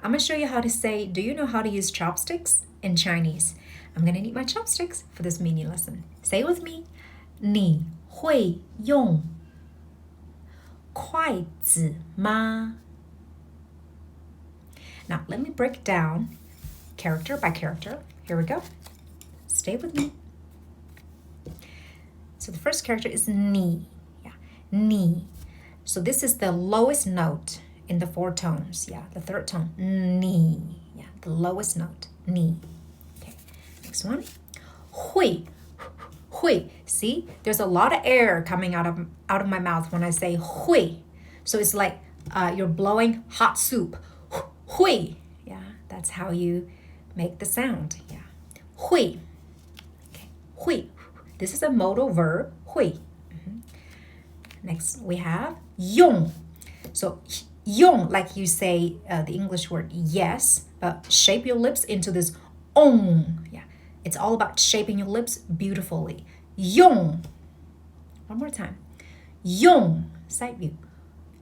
I'm going to show you how to say, do you know how to use chopsticks in Chinese? I'm going to need my chopsticks for this mini lesson. Say it with me. 你会用筷子吗? Now, let me break down character by character. Here we go. Stay with me. So the first character is 你. Yeah, 你. So this is the lowest note in the four tones. Yeah, the third tone. 你. Yeah, the lowest note. 你. Okay, next one. 会. 会. See, there's a lot of air coming out of my mouth when I say 会. So it's like you're blowing hot soup. 会. Yeah, that's how you make the sound. Yeah. 会. Okay. 会. This is a modal verb. 会. Next, we have 用. So 用, like you say the English word yes, but shape your lips into this ong. Yeah, it's all about shaping your lips beautifully. 用. One more time. 用. Side view.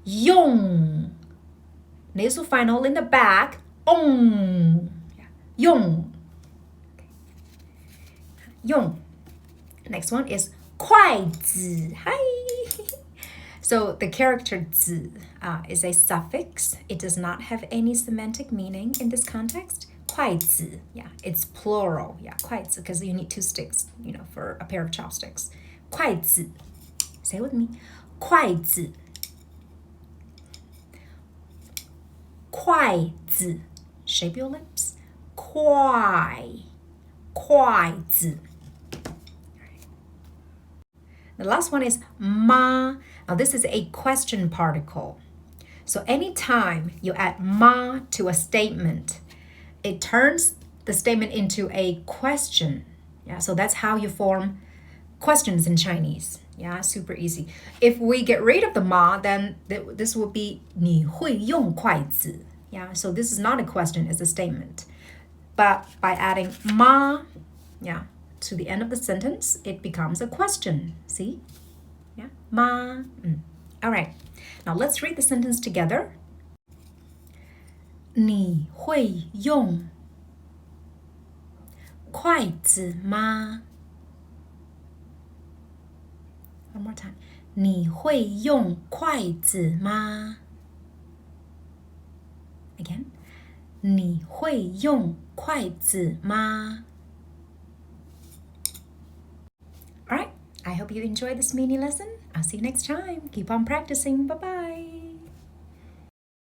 用. Nasal final in the back. Ong. Yeah. 用. Okay. 用. Next one is 筷子. Hi. So the character 子 is a suffix. It does not have any semantic meaning in this context. 筷子, yeah, it's plural. Yeah, 筷子, because you need two sticks, for a pair of chopsticks. 筷子. Say it with me. 筷子. 筷子. Shape your lips. 筷子. The last one is ma. Now this is a question particle. So anytime you add ma to a statement, it turns the statement into a question. Yeah, so that's how you form questions in Chinese. Yeah, super easy. If we get rid of the ma, then this will be 你会用筷子. Yeah, so this is not a question, it's a statement. But by adding ma, yeah, to the end of the sentence, it becomes a question. See? Yeah, ma. All right. Now let's read the sentence together. 你会用筷子吗? One more time. 你会用筷子吗? Again. 你会用筷子吗? All right. I hope you enjoyed this mini lesson. I'll see you next time. Keep on practicing. Bye-bye.